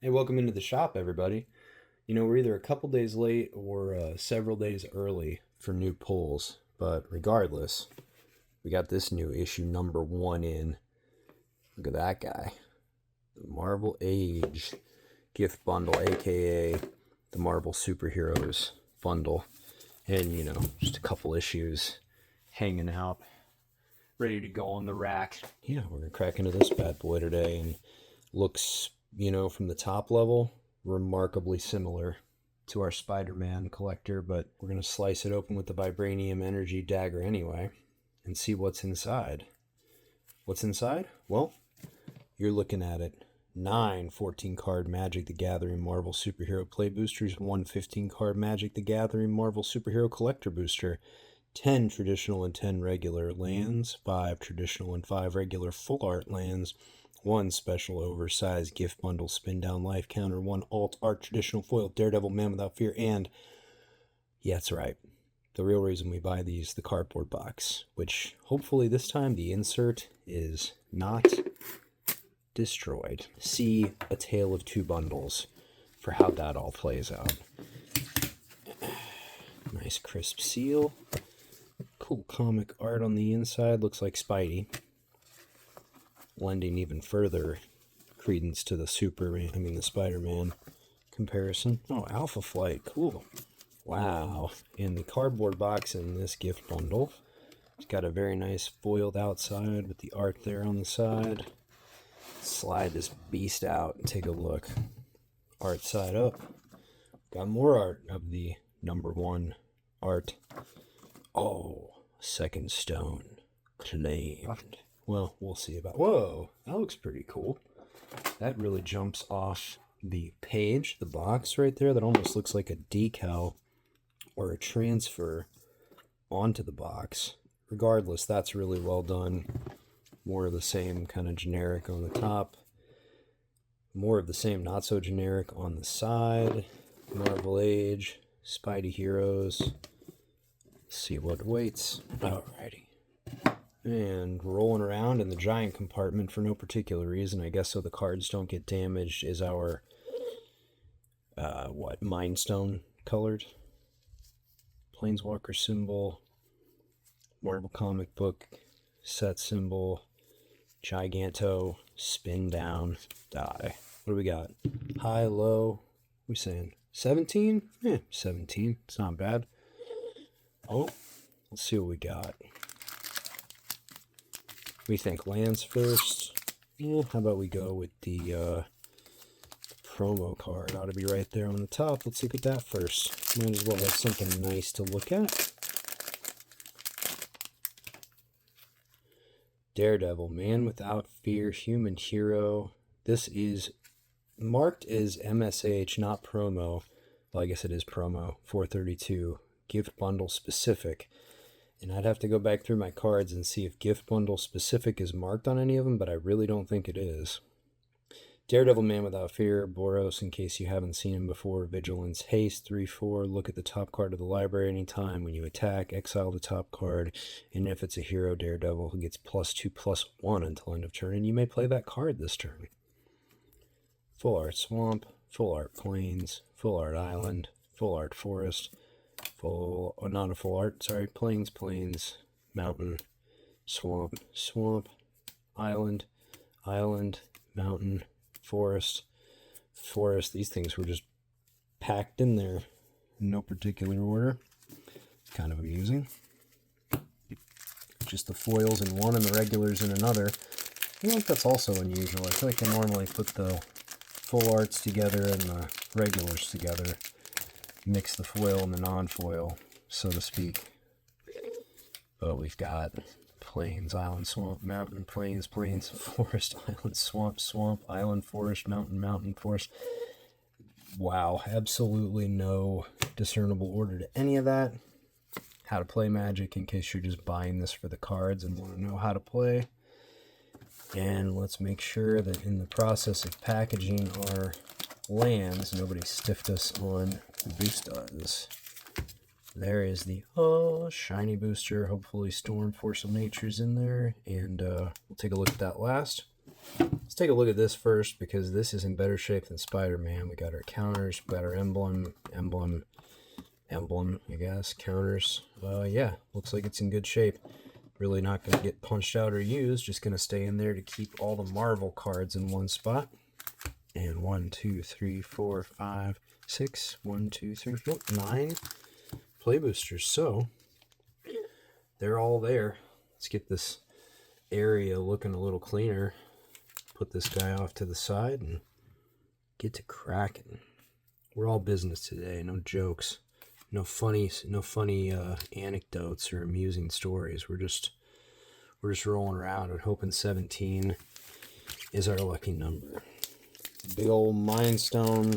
Hey, welcome into the shop, everybody. You know, we're either a couple days late or several days early for new pulls, but regardless, we got this new issue number one in. Look at that guy. The Marvel Age gift bundle, aka the Marvel Superheroes bundle. And, you know, just a couple issues hanging out, ready to go on the rack. Yeah, we're going to crack into this bad boy today, and looks, you know, from the top level, remarkably similar to our Spider-Man collector, but we're going to slice it open with the Vibranium Energy Dagger anyway and see what's inside. What's inside? Well, you're looking at it. 9 14-card Magic the Gathering Marvel Superhero Play Boosters, 1 15-card Magic the Gathering Marvel Superhero Collector Booster, 10 traditional and 10 regular lands, 5 traditional and 5 regular full art lands, 1 special oversized gift bundle spin down life counter, 1 alt art traditional foil Daredevil Man Without Fear, and yeah, that's right, the real reason we buy these, the cardboard box, which hopefully this time the insert is not destroyed. See A Tale of Two Bundles for how that all plays out. Nice crisp seal. Cool comic art on the inside. Looks like Spidey. Lending even further credence to the the Spider-Man comparison. Oh, Alpha Flight. Cool. Wow. And the cardboard box in this gift bundle. It's got a very nice foiled outside with the art there on the side. Slide this beast out and take a look. Art side up. Got more art of the number one art. Oh, second stone claimed. Well, we'll see about. Whoa, that looks pretty cool. That really jumps off the page, the box right there. That almost looks like a decal or a transfer onto the box. Regardless, that's really well done. More of the same, kind of generic on the top. More of the same, not so generic on the side. Marvel Age, Spidey Heroes. Let's see what waits. Alrighty. And rolling around in the giant compartment for no particular reason, I guess so the cards don't get damaged, is our, Mind Stone colored Planeswalker symbol, Marvel comic book set symbol, Giganto, spin down, die. What do we got? High, low, we saying 17? 17. It's not bad. Oh, let's see what we got. We think lands first. Yeah, how about we go with the promo card? Ought to be right there on the top. Let's look at that first. Might as well have something nice to look at. Daredevil, Man Without Fear, Human Hero. This is marked as MSH, not promo. Well, I guess it is promo. 432. Gift bundle specific. And I'd have to go back through my cards and see if gift bundle specific is marked on any of them, but I really don't think it is. Daredevil, Man Without Fear, Boros, in case you haven't seen him before. Vigilance, Haste, 3/4. Look at the top card of the library anytime. When you attack, exile the top card. And if it's a hero, Daredevil, who gets +2/+1 until end of turn, and you may play that card this turn. Full art Swamp, full art Plains, full art Island, full art Forest, not a full art, sorry, Plains, Mountain, Swamp, Island, Mountain, Forest. These things were just packed in there in no particular order. Kind of amusing. Just the foils in one and the regulars in another. I feel like that's also unusual. I feel like they normally put the full arts together and the regulars together. Mix the foil and the non-foil, so to speak. But we've got Plains, Island, Swamp, Mountain, Plains, Forest, Island, Swamp, Island, Forest, Mountain, Forest. Wow, absolutely no discernible order to any of that. How to play Magic, in case you're just buying this for the cards and want to know how to play. And let's make sure that in the process of packaging our lands, nobody stiffed us on the boosters. There is the shiny booster. Hopefully Storm Force of Nature's in there, and we'll take a look at that last. Let's take a look at this first because this is in better shape than Spider-Man. We got our counters, we got our emblem, I guess, counters. Yeah, looks like it's in good shape. Really not going to get punched out or used, just going to stay in there to keep all the Marvel cards in one spot. And 1, 2, 3, 4, 5, 6, 1, 2, 3, 4, 9 play boosters. So they're all there. Let's get this area looking a little cleaner. Put this guy off to the side and get to cracking. We're all business today, no jokes, no funny anecdotes or amusing stories. We're just rolling around and hoping 17 is our lucky number. Big old Mind Stone,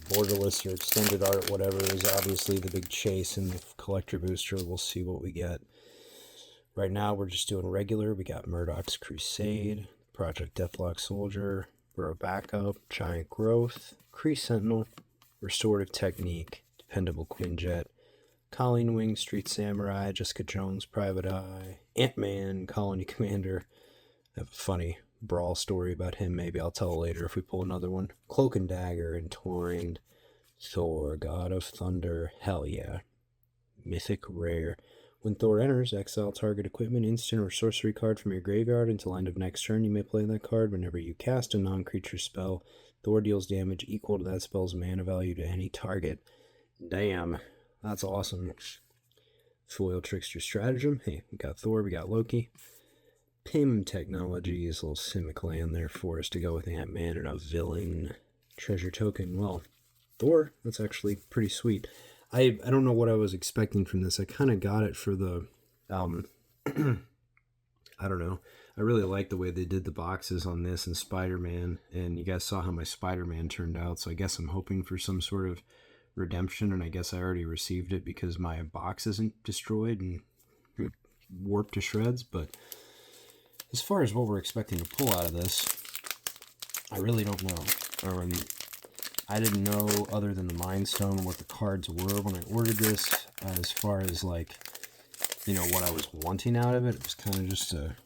borderless or extended art, whatever, is obviously the big chase in the collector booster. We'll see what we get. Right now we're just doing regular. We got Murdoch's Crusade, Project Deathlock Soldier, Burrow Backup, Giant Growth, Kree Sentinel, Restorative Technique, Dependable Quinjet, Colleen Wing, Street Samurai, Jessica Jones, Private Eye, Ant-Man, Colony Commander. I have a funny brawl story about him. Maybe I'll tell later if we pull another one. Cloak and Dagger, Entwined, Thor, God of Thunder, hell yeah. Mythic Rare. When Thor enters, exile target equipment, instant, or sorcery card from your graveyard until end of next turn. You may play that card whenever you cast a non-creature spell. Thor deals damage equal to that spell's mana value to any target. Damn, that's awesome. Foil Trickster Stratagem. Hey, we got Thor, we got Loki. Pim Technologies, a little Simic land there for us to go with Ant-Man and a villain. Treasure Token. Well, Thor, that's actually pretty sweet. I don't know what I was expecting from this. I kind of got it for the, I don't know. I really like the way they did the boxes on this and Spider-Man, and you guys saw how my Spider-Man turned out, so I guess I'm hoping for some sort of redemption, and I guess I already received it because my box isn't destroyed and warped to shreds, but as far as what we're expecting to pull out of this, I really don't know. I didn't know, other than the Mind Stone, what the cards were when I ordered this. As far as, like, you know, what I was wanting out of it, it was kind of just to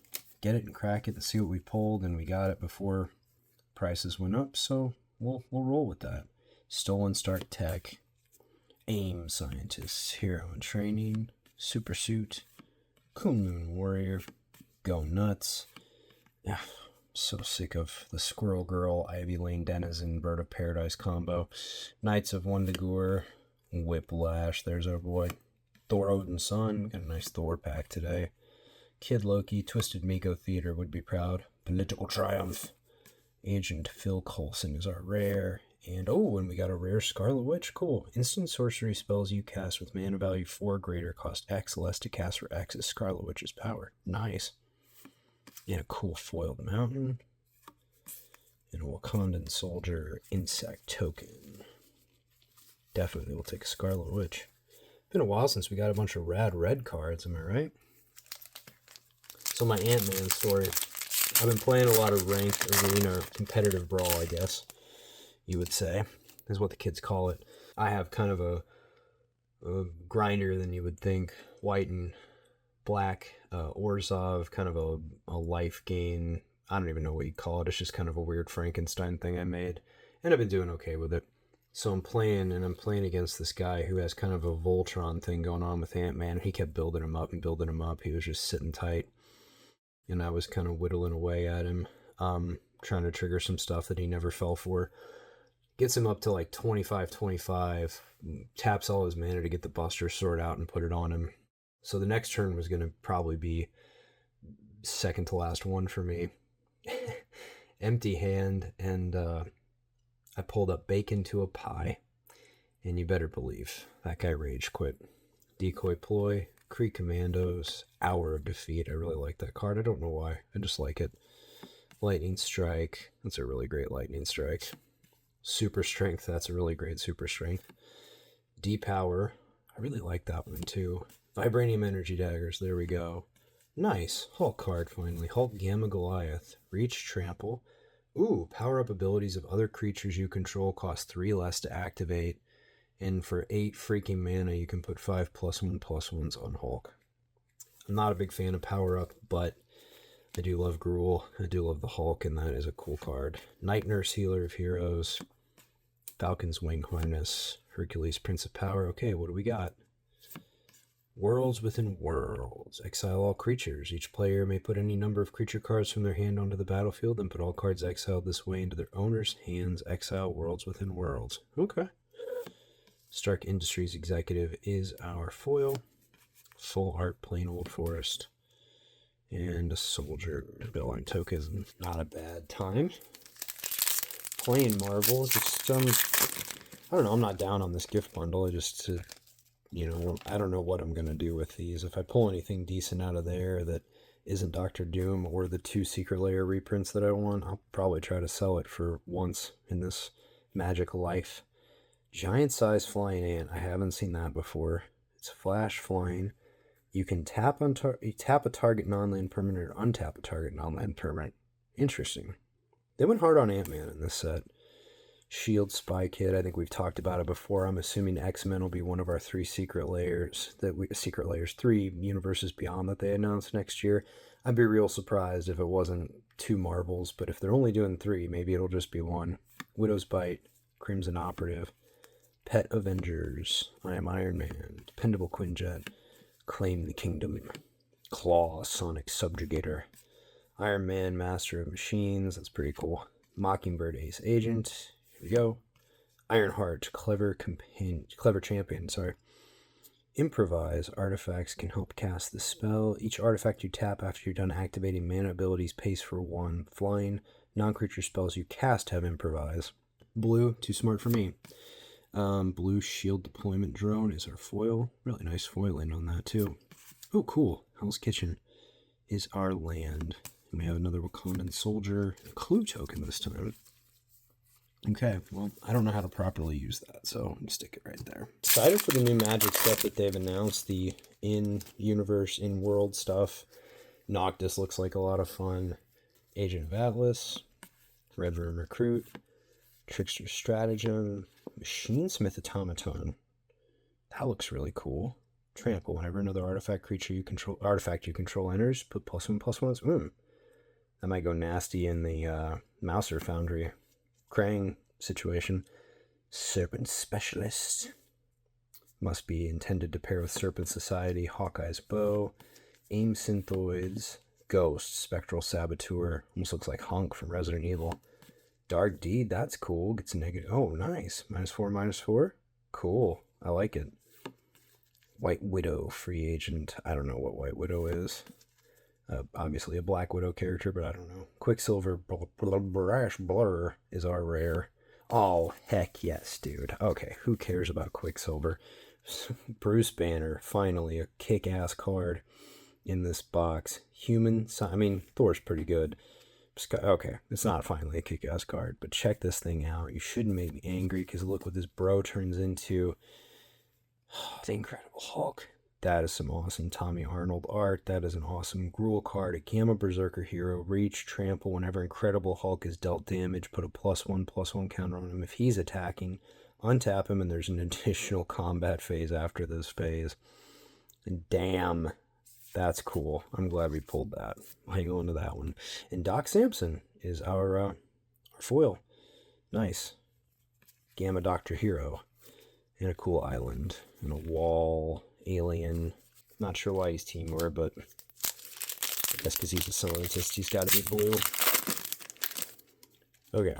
get it and crack it and see what we pulled, and we got it before prices went up, so we'll roll with that. Stolen Start Tech, AIM Scientists, Hero in Training, Super Suit, Kunlun Warrior, Go Nuts. So sick of the Squirrel Girl, Ivy Lane Denizen, Bird of Paradise combo. Knights of Wundergur, Whiplash, there's our boy. Thor Odin's Son, got a nice Thor pack today. Kid Loki, Twisted Miko Theater would be proud. Political Triumph. Agent Phil Coulson is our rare. And we got a rare Scarlet Witch, cool. Instant sorcery spells you cast with mana value 4 greater cost X less to cast for X is Scarlet Witch's power. Nice. And a cool foiled mountain. And a Wakandan Soldier Insect Token. Definitely will take a Scarlet Witch. Been a while since we got a bunch of rad red cards, am I right? So my Ant-Man story. I've been playing a lot of ranked arena or competitive brawl, I guess you would say, is what the kids call it. I have kind of a grinder than you would think. White and black Orzhov, kind of a life gain. I don't even know what you'd call it. It's just kind of a weird Frankenstein thing I made. And I've been doing okay with it. So I'm playing against this guy who has kind of a Voltron thing going on with Ant-Man. He kept building him up and building him up. He was just sitting tight. And I was kind of whittling away at him, trying to trigger some stuff that he never fell for. Gets him up to like 25, taps all his mana to get the Buster Sword out and put it on him. So the next turn was going to probably be second to last one for me. Empty hand, and I pulled up Bacon to a Pie. And you better believe that guy rage quit. Decoy Ploy, Kree Commandos, Hour of Defeat. I really like that card. I don't know why. I just like it. Lightning Strike. That's a really great Lightning Strike. Super Strength. That's a really great Super Strength. Depower. I really like that one too. Vibranium Energy Daggers. There we go. Nice. Hulk card finally. Hulk Gamma Goliath. Reach Trample. Ooh, power up abilities of other creatures you control cost 3 less to activate. And for 8 freaking mana, you can put 5 +1/+1s on Hulk. I'm not a big fan of power up, but I do love Gruul. I do love the Hulk, and that is a cool card. Night Nurse, Healer of Heroes. Falcon's Wing Harness. Hercules, Prince of Power. Okay, what do we got? Worlds Within Worlds. Exile all creatures. Each player may put any number of creature cards from their hand onto the battlefield and put all cards exiled this way into their owner's hands. Exile Worlds Within Worlds. Okay. Stark Industries Executive is our foil. Full art, plain old forest. And a soldier building token. Not a bad time. Plain Marvel. Just, I don't know, I'm not down on this gift bundle. I just, I don't know what I'm going to do with these. If I pull anything decent out of there that isn't Doctor Doom or the 2 Secret Layer reprints that I want, I'll probably try to sell it for once in this magic life. Giant size flying ant. I haven't seen that before. It's flash flying. You can tap a target non-land permanent or untap a target non-land permanent. Interesting. They went hard on Ant-Man in this set. Shield Spy Kid. I think we've talked about it before. I'm assuming X-Men will be one of our 3 Secret Layers. Secret Layers 3 universes beyond that they announced next year. I'd be real surprised if it wasn't 2 Marvels, but if they're only doing 3, maybe it'll just be 1. Widow's Bite, Crimson Operative, Pet Avengers, I Am Iron Man, Dependable Quinjet, Claim the Kingdom, Claw, Sonic Subjugator, Iron Man, Master of Machines, that's pretty cool, Mockingbird, Ace Agent, here we go, Ironheart, Clever Champion, Improvise, artifacts can help cast the spell. Each artifact you tap after you're done activating mana abilities pays for 1. Flying, non-creature spells you cast have Improvise. Blue, too smart for me. Blue Shield Deployment Drone is our foil. Really nice foiling on that too. Oh, cool. Hell's Kitchen is our land. And we have another Wakandan Soldier. A clue token this time. Okay, well, I don't know how to properly use that, so I'm going to stick it right there. Excited for the new Magic stuff that they've announced. The in-universe, in-world stuff. Noctis looks like a lot of fun. Agent of Atlas. Red Room Recruit. Trickster Stratagem. Machinesmith Automaton. That looks really cool. Trample. Whenever another artifact you control enters, put +1/+1. That might go nasty in the Mouser Foundry Krang situation. Serpent Specialist. Must be intended to pair with Serpent Society. Hawkeye's Bow. Aim Synthoids. Ghost. Spectral Saboteur. Almost looks like Honk from Resident Evil. Dark Deed, that's cool. Gets a negative. Oh, nice. -4/-4. Cool. I like it. White Widow, free agent. I don't know what White Widow is. Obviously a Black Widow character, but I don't know. Quicksilver Brash Blur is our rare. Oh, heck yes, dude. Okay, who cares about Quicksilver? Bruce Banner, finally a kick-ass card in this box. Thor's pretty good. Okay, it's not finally a kick-ass card, but check this thing out. You shouldn't make me angry, because look what this bro turns into. The Incredible Hulk. That is some awesome Tommy Arnold art. That is an awesome Gruul card. A Gamma Berserker hero. Reach, trample. Whenever Incredible Hulk is dealt damage, put a +1/+1 counter on him. If he's attacking, untap him, and there's an additional combat phase after this phase. And damn, that's cool. I'm glad we pulled that. I go into that one. And Doc Samson is our foil. Nice. Gamma Doctor Hero. And a cool island. And a wall. Alien. Not sure why he's Team War, but I guess because he's a scientist, he's got to be blue. Okay.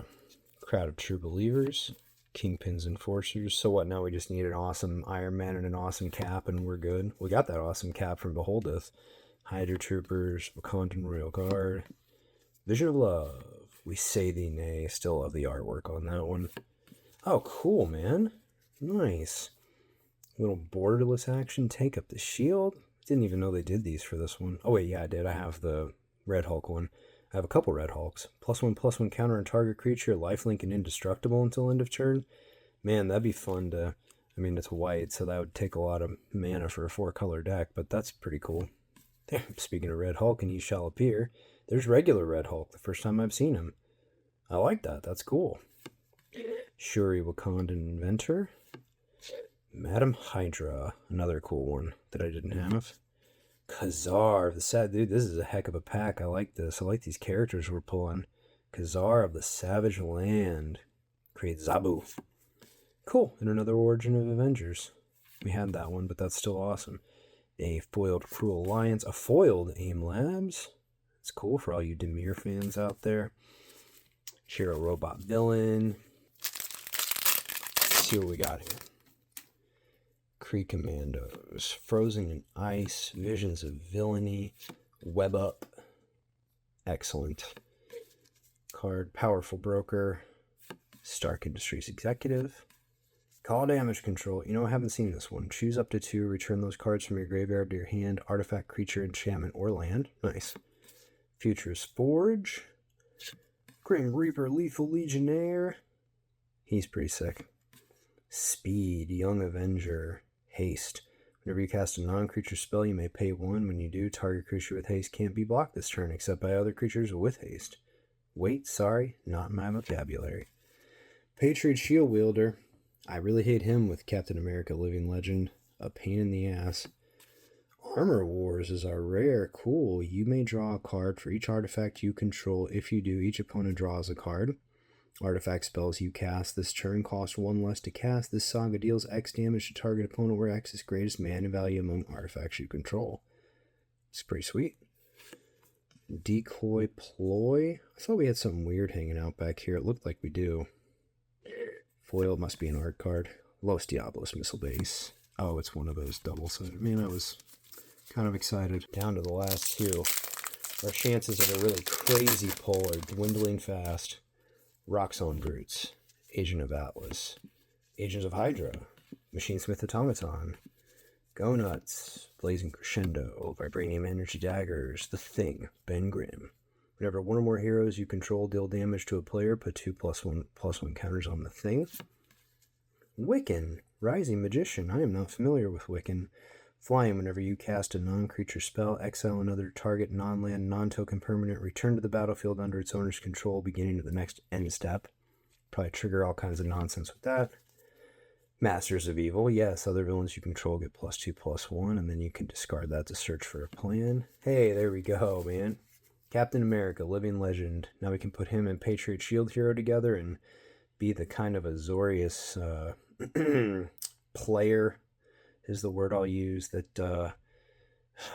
Crowd of True Believers. Kingpin's Enforcers. So what, now we just need an awesome Iron Man and an awesome cap and we're good? We got that awesome cap from Beholdeth. Hydra Troopers, Wakandan Royal Guard. Vision of Love. We Say Thee Nay. Still love the artwork on that one. Oh, cool, man. Nice. Little borderless action. Take up the shield. Didn't even know they did these for this one. Oh, wait, yeah, I did. I have the Red Hulk one. I have a couple Red Hulks. +1/+1 counter on target creature, lifelink and indestructible until end of turn. Man, that'd be fun to... it's white, so that would take a lot of mana for a 4-color deck, but that's pretty cool. Speaking of Red Hulk, and he shall appear, there's regular Red Hulk, the first time I've seen him. I like that. That's cool. Shuri Wakandan Inventor. Madam Hydra, another cool one that I didn't have. Khazar of the Sad Dude. This is a heck of a pack. I like this. I like these characters we're pulling. Khazar of the Savage Land. Create Zabu. Cool. And another Origin of Avengers. We had that one, but that's still awesome. A foiled Cruel Alliance. A foiled AIM Labs. It's cool for all you Demir fans out there. Shiro Robot Villain. Let's see what we got here. Kree Commandos. Frozen in Ice. Visions of Villainy. Web Up. Excellent. Card. Powerful Broker. Stark Industries Executive. Call Damage Control. You know, I haven't seen this one. Choose up to 2. Return those cards from your graveyard to your hand. Artifact, creature, enchantment, or land. Nice. Future's Forge. Grim Reaper, Lethal Legionnaire. He's pretty sick. Speed, Young Avenger. Haste. Whenever you cast a non-creature spell, you may pay 1. When you do, target creature with haste can't be blocked this turn, except by other creatures with haste. Wait, sorry, not in my vocabulary. Patriot Shield Wielder. I really hate him with Captain America Living Legend. A pain in the ass. Armor Wars is our rare. Cool. You may draw a card for each artifact you control. If you do, each opponent draws a card. Artifact spells you cast this turn cost 1 less to cast. This saga deals X damage to target opponent where X is greatest mana value among artifacts you control. It's pretty sweet. Decoy Ploy. I thought we had something weird hanging out back here. It looked like we do. Foil must be an art card. Los Diablos Missile Base. Oh, it's one of those double-sided. Man, I was kind of excited. Down to the last 2. Our chances of a really crazy pull are dwindling fast. Roxxon Brutes. Agent of Atlas. Agents of Hydra. Machinesmith Automaton. Go Nuts. Blazing Crescendo. Vibranium Energy Daggers. The Thing. Ben Grimm. Whenever one or more heroes you control deal damage to a player, put 2/1/1 counters on the Thing. Wiccan. Rising Magician. I am not familiar with Wiccan. Flying. Whenever you cast a non-creature spell, exile another target non-land, non-token permanent, return to the battlefield under its owner's control, beginning of the next end step. Probably trigger all kinds of nonsense with that. Masters of Evil. Yes, other villains you control get +2/+1, and then you can discard that to search for a plan. Hey, there we go, man. Captain America, Living Legend. Now we can put him and Patriot Shield Hero together and be the kind of Azorius player, is the word I'll use, that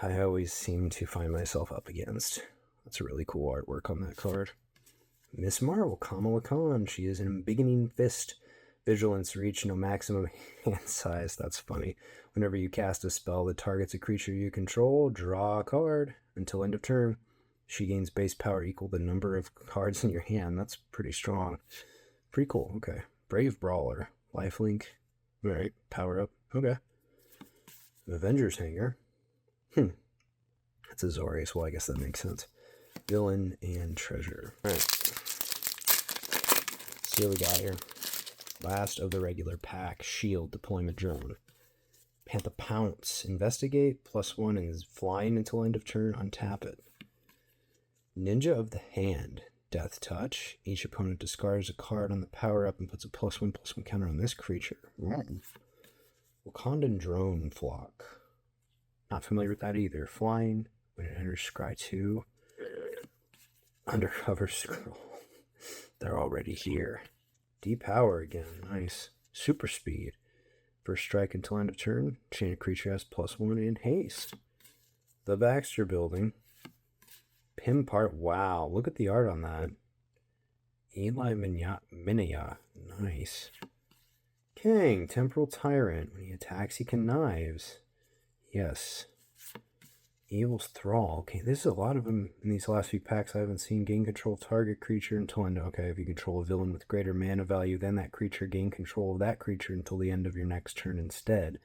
I always seem to find myself up against. That's a really cool artwork on that card. Miss Marvel, Kamala Khan. She is an embiggening fist. Vigilance, reach no maximum hand size. That's funny. Whenever you cast a spell that targets a creature you control, draw a card. Until end of turn. She gains base power equal the number of cards in your hand. That's pretty strong. Pretty cool. Okay. Brave Brawler. Lifelink. Alright. Power up. Okay. Avengers Hanger. That's Azorius. Well, I guess that makes sense. Villain and Treasure. Alright. See what we got here. Last of the regular pack. Shield. Deployment Drone. Panther Pounce. Investigate. +1 and is flying until end of turn. Untap it. Ninja of the Hand. Death Touch. Each opponent discards a card on the power up and puts a +1/+1 counter on this creature. Wakandan Drone Flock. Not familiar with that either. Flying. When it enters Scry 2. Undercover Scroll. They're already here. Depower again. Nice. Super Speed. First strike until end of turn. Chain a creature has +1 in haste. The Baxter Building. Pim Part. Wow. Look at the art on that. Eli Minya. Nice. Kang. Temporal Tyrant. When he attacks, he connives. Yes. Evil's Thrall. Okay, there's a lot of them in these last few packs I haven't seen. Gain control of target creature until end. Okay, if you control a villain with greater mana value than that creature, gain control of that creature until the end of your next turn instead.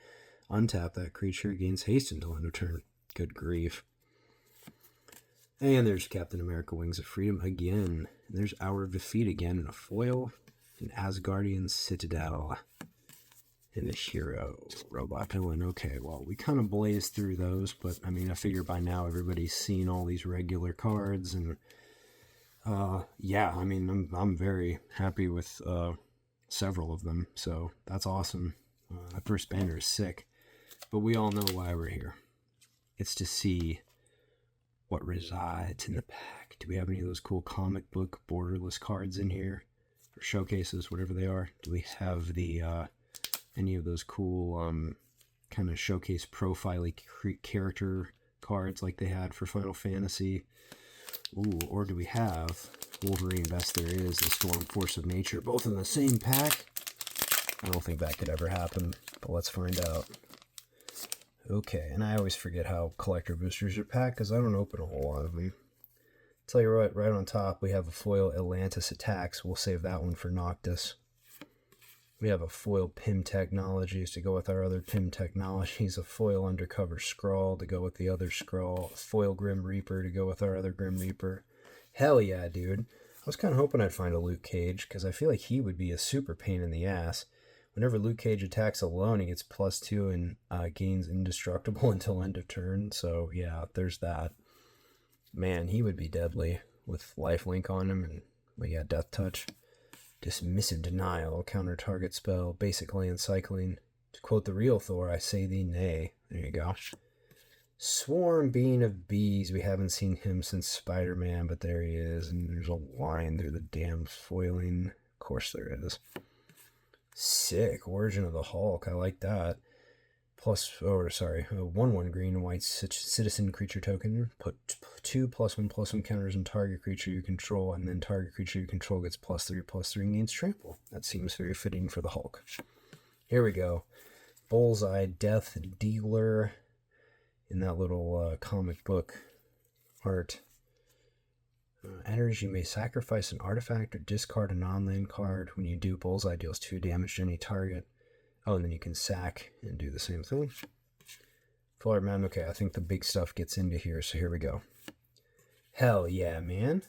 Untap that creature, gains haste until end of turn. Good grief. And there's Captain America Wings of Freedom again. And there's Hour of Defeat again in a foil. An Asgardian Citadel. And a Hero. Robot Villain. Okay, well, we kind of blazed through those, but I mean, I figure by now everybody's seen all these regular cards, and yeah, I mean, I'm very happy with several of them, so that's awesome. That first banner is sick, but we all know why we're here. It's to see what resides in the pack. Do we have any of those cool comic book borderless cards in here? Or showcases, whatever they are? Do we have the any of those cool kind of showcase profile character cards like they had for Final Fantasy? Ooh, or do we have Wolverine Best There Is and Storm Force of Nature both in the same pack? I don't think that could ever happen, but let's find out. Okay, and I always forget how collector boosters are packed because I don't open a whole lot of them. Tell you what, right on top we have a foil Atlantis Attacks. We'll save that one for Noctis. We have a foil PIM Technologies to go with our other PIM Technologies, a foil Undercover Skrull to go with the other Skrull, a foil Grim Reaper to go with our other Grim Reaper. Hell yeah, dude. I was kind of hoping I'd find a Luke Cage, because I feel like he would be a super pain in the ass. Whenever Luke Cage attacks alone, he gets +2 and gains indestructible until end of turn, so yeah, there's that. Man, he would be deadly with lifelink on him, and well, yeah, Death Touch. Dismissive Denial, counter target spell, basic land cycling. To quote the real Thor, I say thee nay. There you go. Swarm Being of Bees. We haven't seen him since Spider-Man, but there he is. And there's a line through the damn foiling. Of course there is. Sick. Origin of the Hulk. I like that. Plus, oh, sorry, 1/1 green and white citizen creature token. Put 2 +1/+1 counters on target creature you control, and then target creature you control gets +3/+3 and gains trample. That seems very fitting for the Hulk. Here we go. Bullseye Death Dealer in that little comic book art. Enters, you may sacrifice an artifact or discard a non-land card. When you do, Bullseye deals 2 damage to any target. Oh, and then you can sack and do the same thing. Full art man, okay, I think the big stuff gets into here, so here we go. Hell yeah, man.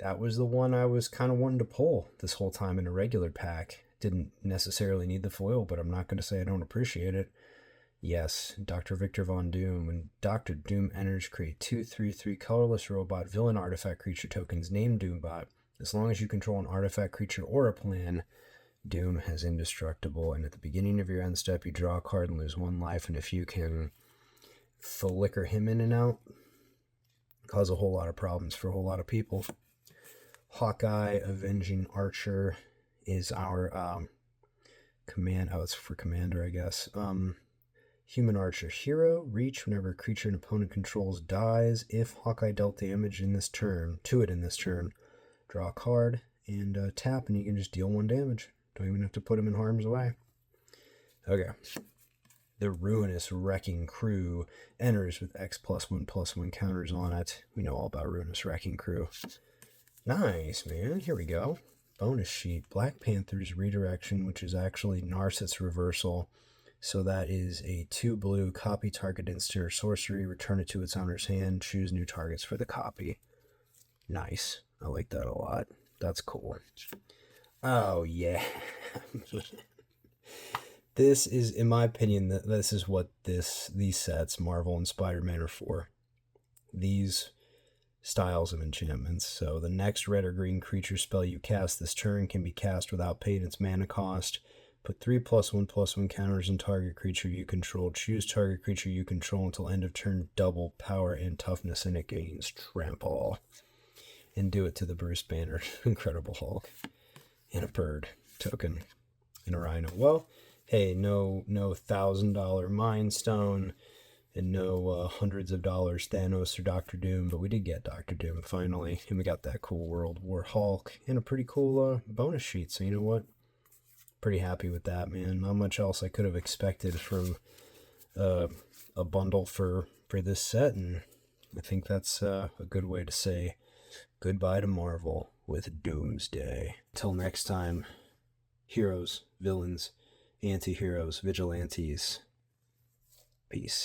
That was the one I was kind of wanting to pull this whole time in a regular pack. Didn't necessarily need the foil, but I'm not going to say I don't appreciate it. Yes, Dr. Victor Von Doom. When Dr. Doom enters, create 2/3/3 colorless robot villain artifact creature tokens named Doombot. As long as you control an artifact creature or a plan, Doom has indestructible, and at the beginning of your end step, you draw a card and lose 1 life, and if you can flicker him in and out, cause a whole lot of problems for a whole lot of people. Hawkeye Avenging Archer is our command. Oh, it's for commander, I guess. Human Archer Hero. Reach whenever a creature an opponent controls dies. If Hawkeye dealt damage in this turn, draw a card and tap, and you can just deal 1 damage. Don't even have to put him in harm's way. Okay. The Ruinous Wrecking Crew enters with X +1/+1 counters on it. We know all about Ruinous Wrecking Crew. Nice, man. Here we go. Bonus sheet. Black Panther's Redirection, which is actually Narset's Reversal. So that is a 2 blue, copy target instant or sorcery, return it to its owner's hand, choose new targets for the copy. Nice. I like that a lot. That's cool. Oh, yeah. This is, in my opinion, this is what these sets, Marvel and Spider-Man, are for. These styles of enchantments. So the next red or green creature spell you cast this turn can be cast without paying its mana cost. Put 3 +1/+1 counters on target creature you control. Choose target creature you control until end of turn, double power and toughness, and it gains trample. And do it to the Bruce Banner Incredible Hulk. And a bird token. And a rhino. Well, hey, no $1,000 Mind Stone, and no hundreds of dollars Thanos or Doctor Doom, but we did get Doctor Doom finally, and we got that cool World War Hulk, and a pretty cool bonus sheet, so you know what? Pretty happy with that, man. Not much else I could have expected from a bundle for this set, and I think that's a good way to say goodbye to Marvel with Doomsday. Till next time, heroes, villains, anti-heroes, vigilantes. Peace.